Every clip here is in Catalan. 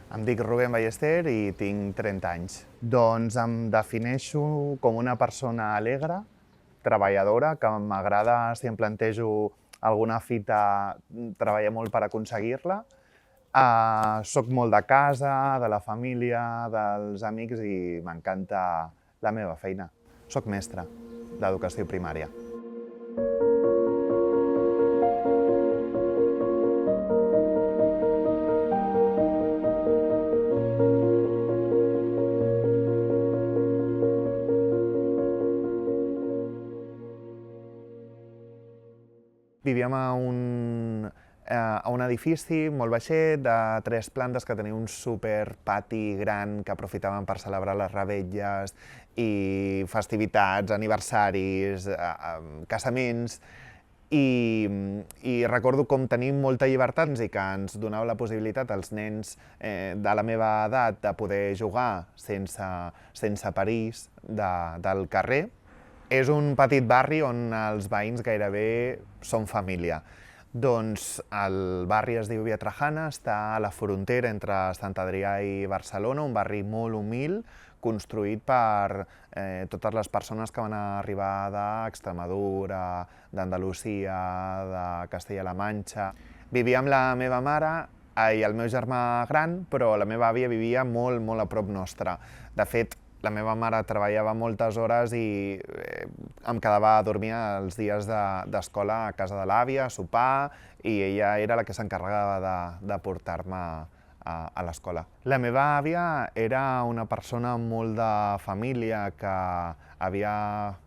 Em dic Rubén Ballester i tinc 30 anys. Doncs em defineixo com una persona alegre, treballadora, que m'agrada, si em plantejo alguna fita, treballar molt per aconseguir-la. Soc molt de casa, de la família, dels amics i m'encanta la meva feina. Soc mestre d'educació primària. Vivíem a un edifici molt baixet, de 3 plantes, que tenia un superpati gran que aprofitàvem per celebrar les revetlles i festivitats, aniversaris, casaments. I recordo com tenim molta llibertat i que ens donava la possibilitat als nens de la meva edat de poder jugar sense perills del carrer. És un petit barri on els veïns gairebé són família. Doncs el barri es diu Via Trajana, està a la frontera entre Sant Adrià i Barcelona, un barri molt humil, construït per totes les persones que van arribar d'Extremadura, d'Andalusia, de Castella-La Manxa. Vivia amb la meva mare i el meu germà gran, però la meva àvia vivia molt, molt a prop nostre. De fet, la meva mare treballava moltes hores i em quedava a dormir els dies d'escola a casa de l'àvia, a sopar, i ella era la que s'encarregava de portar-me a l'escola. La meva àvia era una persona molt de família, que havia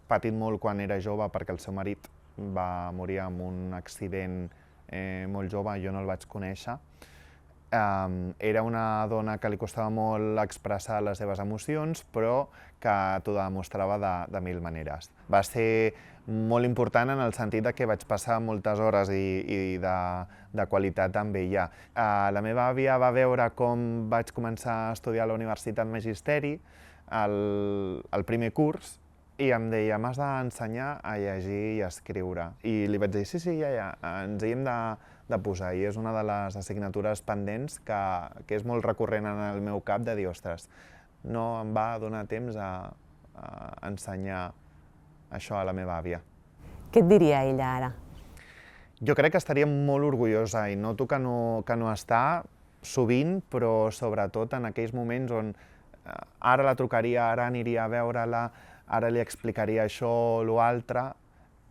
patit molt quan era jove perquè el seu marit va morir en un accident molt jove, jo no el vaig conèixer. Era una dona que li costava molt expressar les seves emocions, però que t'ho demostrava de mil maneres. Va ser molt important en el sentit que vaig passar moltes hores i de qualitat amb ella. La meva àvia va veure com vaig començar a estudiar a la Universitat Magisteri, el primer curs, i em deia, m'has d'ensenyar a llegir i a escriure. I li vaig dir, sí, ja, ens hi hem de posar, i és una de les assignatures pendents que és molt recurrent en el meu cap, de dir, ostres, no em va donar temps a ensenyar això a la meva àvia. Què et diria ella ara? Jo crec que estaria molt orgullosa, i noto que no està sovint, però sobretot en aquells moments on ara la trucaria, ara aniria a veure-la, ara li explicaria això o l'altre,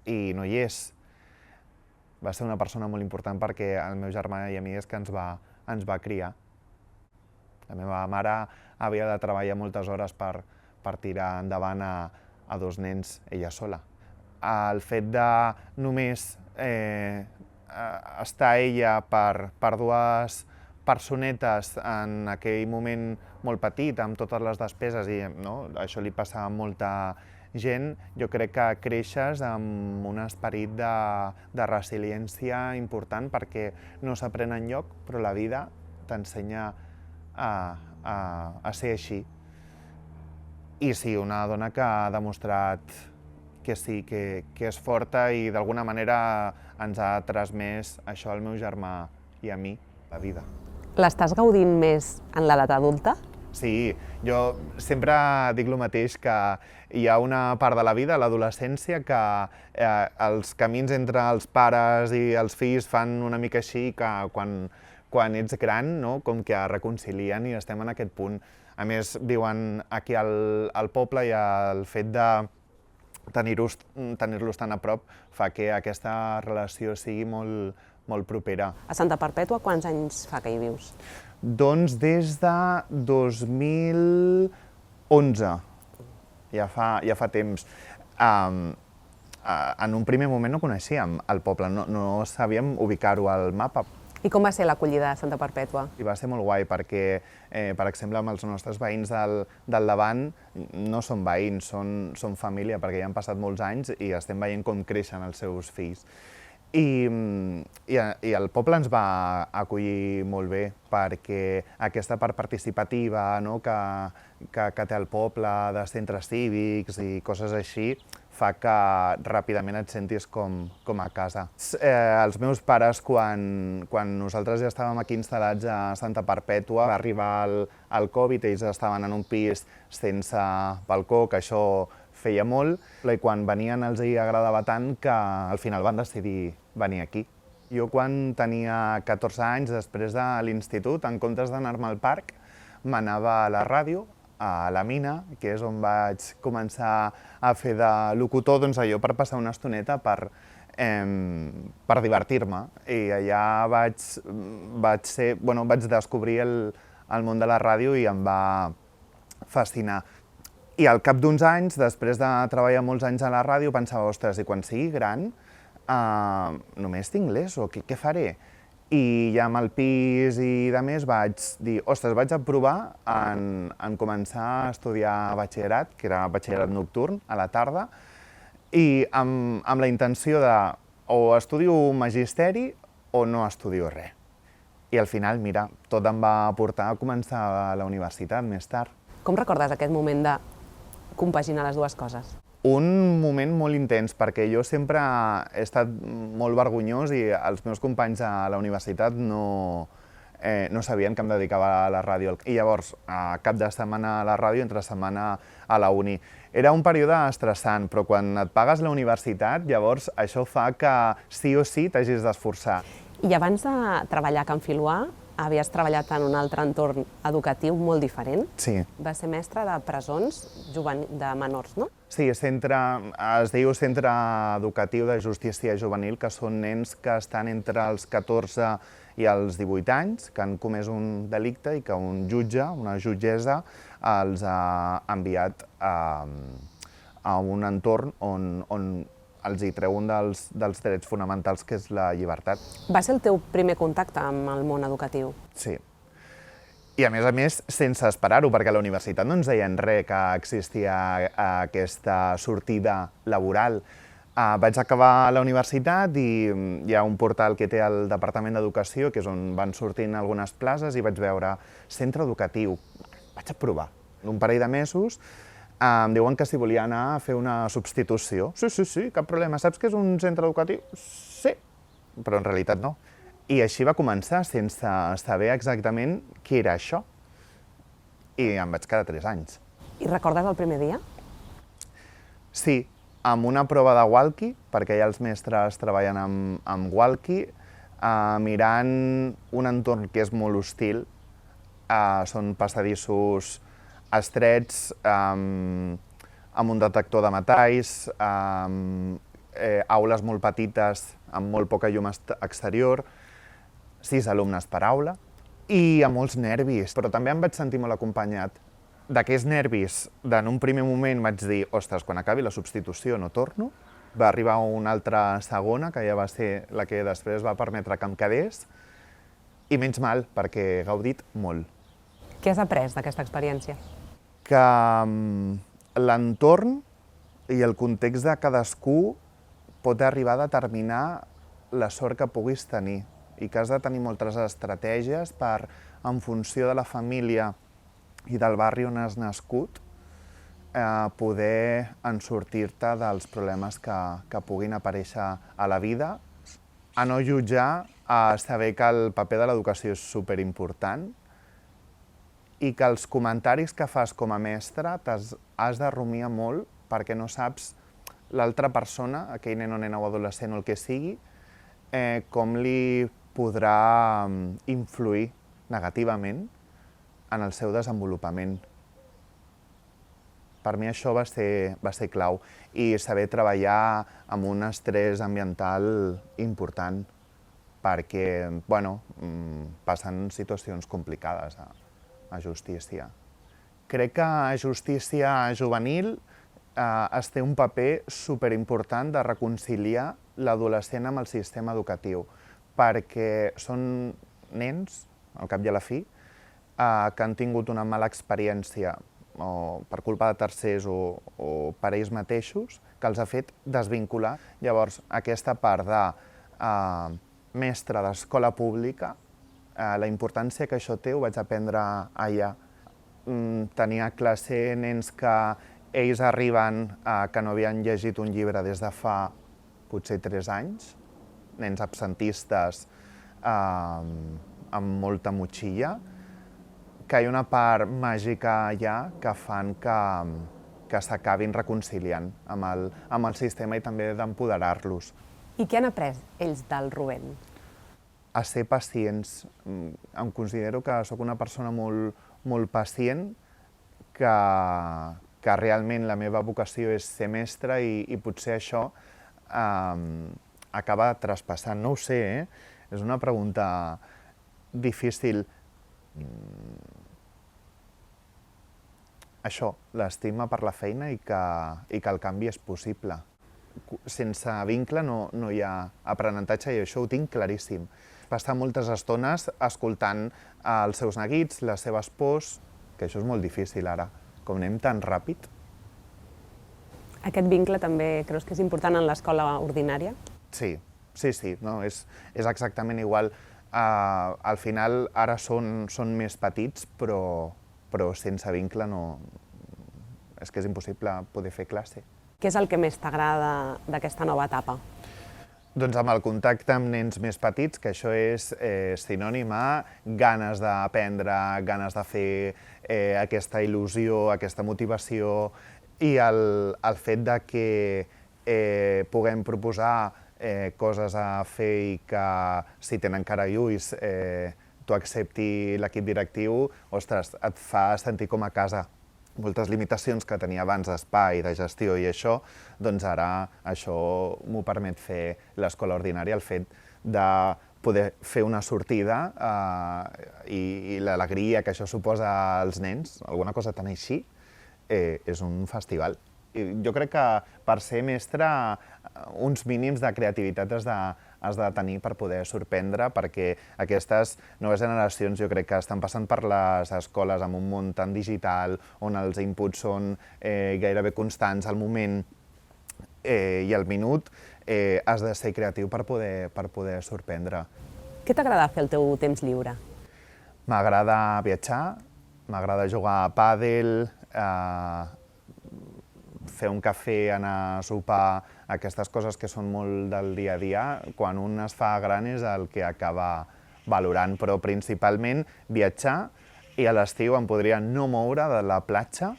i no hi és. Va ser una persona molt important perquè el meu germà i a mi és que ens va criar. La meva mare havia de treballar moltes hores per tirar endavant a 2 nens ella sola. El fet de només estar ella per 2 personetes en aquell moment molt petit, amb totes les despeses, i això li passa a molta gent, jo crec que creixes amb un esperit de resiliència important, perquè no s'aprèn enlloc, però la vida t'ensenya a ser així. I sí, una dona que ha demostrat que sí, que és forta i d'alguna manera ens ha transmès això al meu germà i a mi, la vida. L'estàs gaudint més en l'edat adulta? Sí, jo sempre dic el mateix, que hi ha una part de la vida, l'adolescència, que els camins entre els pares i els fills fan una mica així, que quan ets gran, com que reconcilien, i estem en aquest punt. A més, viuen aquí al poble, i el fet de tenir-los tan a prop fa que aquesta relació sigui molt propera. A Santa Perpètua quants anys fa que hi vius? Doncs des de 2011, ja fa temps. En un primer moment no coneixíem el poble, no sabíem ubicar-ho al mapa. I com va ser l'acollida a Santa Perpètua? I va ser molt guai perquè, per exemple, amb els nostres veïns del davant no són veïns, són família, perquè ja han passat molts anys i estem veient com creixen els seus fills. I el poble ens va acollir molt bé, perquè aquesta part participativa que té el poble, de centres cívics i coses així, fa que ràpidament et sentis com a casa. Els meus pares, quan nosaltres ja estàvem aquí instal·lats a Santa Perpètua, va arribar el Covid, ells estaven en un pis sense balcó, que això feia molt, i quan venien els hi agradava tant que al final van decidir venir aquí. Jo quan tenia 14 anys, després de l'institut, en comptes d'anar-me al parc, m'anava a la ràdio, a la Mina, que és on vaig començar a fer de locutor, doncs allò per passar una estoneta per divertir-me. I allà vaig descobrir el món de la ràdio i em va fascinar. I al cap d'uns anys, després de treballar molts anys a la ràdio, pensava, ostres, i quan sigui gran, només tinc o què faré? I ja amb el pis i de més vaig dir, ostres, vaig a provar en començar a estudiar batxillerat, que era batxillerat nocturn, a la tarda, i amb la intenció de o estudio magisteri o no estudio res. I al final, mira, tot em va portar a començar a la universitat més tard. Com recordes aquest moment de compaginar les dues coses? Un moment molt intens, perquè jo sempre he estat molt vergonyós i els meus companys a la universitat no sabien que em dedicava a la ràdio. I llavors, cap de setmana a la ràdio, entre setmana a la uni. Era un període estressant, però quan et pagues la universitat, llavors això fa que sí o sí t'hagis d'esforçar. I abans de treballar a Can Filuà, havies treballat en un altre entorn educatiu molt diferent. Sí. Vas ser mestre de presons de menors, no? Sí, es diu Centre Educatiu de Justícia Juvenil, que són nens que estan entre els 14 i els 18 anys, que han comès un delicte i que un jutge, una jutgessa, els ha enviat a un entorn on els hi treu un dels drets fonamentals, que és la llibertat. Va ser el teu primer contacte amb el món educatiu? Sí. I a més, sense esperar-ho, perquè a la universitat no ens deien res que existia aquesta sortida laboral. Vaig acabar la universitat i hi ha un portal que té el Departament d'Educació, que és on van sortint algunes places, i vaig veure centre educatiu. Vaig a provar. Un parell de mesos em diuen que si volia anar a fer una substitució. Sí, cap problema. Saps què és un centre educatiu? Sí, però en realitat no. I així va començar, sense saber exactament què era això. I em vaig quedar 3 anys. I recordes el primer dia? Sí, amb una prova de walkie, perquè ja els mestres treballen amb walkie, mirant un entorn que és molt hostil. Són passadissos estrets, amb un detector de metalls, aules molt petites, amb molt poca llum exterior, 6 alumnes per aula, i amb molts nervis. Però també em vaig sentir molt acompanyat. D'aquests nervis, en un primer moment vaig dir, ostres, quan acabi la substitució no torno. Va arribar una altra segona, que ja va ser la que després va permetre que em quedés, i menys mal, perquè he gaudit molt. Què has après d'aquesta experiència? Que l'entorn i el context de cadascú pot arribar a determinar la sort que puguis tenir i que has de tenir moltes estratègies per, en funció de la família i del barri on has nascut, poder sortir-te dels problemes que puguin aparèixer a la vida, a no jutjar, a saber que el paper de l'educació és superimportant i que els comentaris que fas com a mestre has de rumiar molt perquè no saps l'altra persona, aquell nen o nena o adolescent o el que sigui, com li podrà influir negativament en el seu desenvolupament. Per mi això va ser clau i saber treballar amb un estrès ambiental important perquè, passen situacions complicades a justícia. Crec que a justícia juvenil es té un paper superimportant de reconciliar l'adolescent amb el sistema educatiu, perquè són nens, al cap i a la fi, que han tingut una mala experiència per culpa de tercers o per ells mateixos, que els ha fet desvincular. Llavors, aquesta part de mestre d'escola pública, la importància que això té ho vaig aprendre allà. Tenia a classe nens que ells arriben que no havien llegit un llibre des de fa potser 3 anys, nens absentistes amb molta motxilla, que hi ha una part màgica allà que fan que s'acabin reconciliant amb el sistema i també d'empoderar-los. I què han après ells del Rubén? A ser pacients. Em considero que sóc una persona molt pacient, que realment la meva vocació és ser mestre i potser això acaba traspassant. No ho sé, és una pregunta difícil. Això, l'estima per la feina i que el canvi és possible. Sense vincle no hi ha aprenentatge i això ho tinc claríssim. Passar moltes estones escoltant els seus neguits, les seves pors, que això és molt difícil ara, com anem tan ràpid. Aquest vincle també creus que és important en l'escola ordinària? Sí, no, és exactament igual. Al final ara són més petits, però sense vincle és que és impossible poder fer classe. Què és el que més t'agrada d'aquesta nova etapa? Doncs amb el contacte amb nens més petits, que això és sinònim a ganes d'aprendre, ganes de fer aquesta il·lusió, aquesta motivació, i el fet de que puguem proposar coses a fer i que si tenen cara i ulls t'ho accepti l'equip directiu, ostres, et fa sentir com a casa. Moltes limitacions que tenia abans d'espai, de gestió i això, doncs ara això m'ho permet fer l'escola ordinària, el fet de poder fer una sortida i l'alegria que això suposa als nens, alguna cosa tan així, és un festival. Jo crec que per ser mestre uns mínims de creativitat has de tenir per poder sorprendre, perquè aquestes noves generacions jo crec que estan passant per les escoles amb un món tan digital, on els inputs són gairebé constants al moment i al minut, has de ser creatiu per poder sorprendre. Què t'agrada fer al teu temps lliure? M'agrada viatjar, m'agrada jugar a pàdel, fer un cafè, anar a sopar, aquestes coses que són molt del dia a dia, quan un es fa gran és el que acaba valorant, però principalment viatjar, i a l'estiu em podria no moure de la platja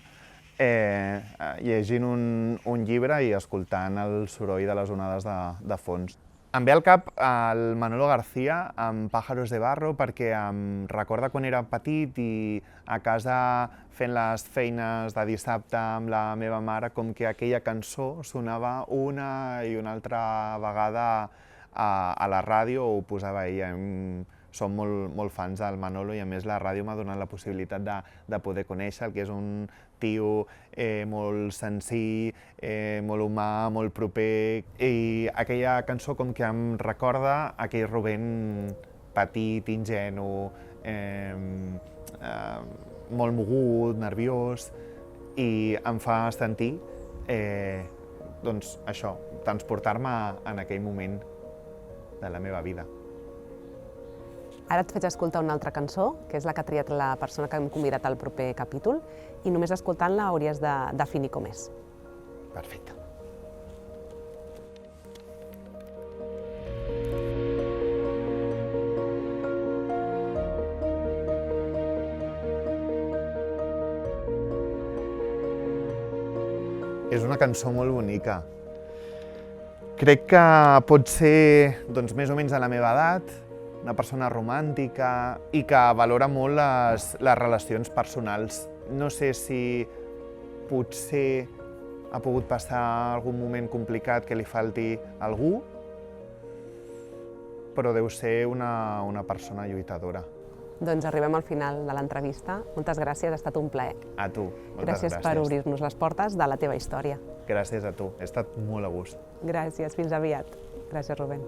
llegint un llibre i escoltant el soroll de les onades de fons. Em ve al cap el Manolo García amb Pájaros de Barro perquè em recorda quan era petit i a casa fent les feines de dissabte amb la meva mare com que aquella cançó sonava una i una altra vegada a la ràdio, ho posava ella. Som molt fans del Manolo i a més la ràdio m'ha donat la possibilitat de poder conèixer el que és un tio molt senzill, molt humà, molt proper, i aquella cançó com que em recorda aquell Rubén petit, ingenu, molt mogut, nerviós, i em fa sentir doncs això, transportar-me en aquell moment de la meva vida. Ara et faig escoltar una altra cançó, que és la que ha triat la persona que hem convidat al proper capítol, i només escoltant-la hauries de definir com és. Perfecte. És una cançó molt bonica. Crec que pot ser més o menys de la meva edat, una persona romàntica i que valora molt les relacions personals. No sé si potser ha pogut passar algun moment complicat que li falti algú, però deu ser una persona lluitadora. Doncs arribem al final de l'entrevista. Moltes gràcies, ha estat un plaer. A tu, moltes gràcies. Gràcies per obrir-nos les portes de la teva història. Gràcies a tu, he estat molt a gust. Gràcies, fins aviat. Gràcies, Rubén.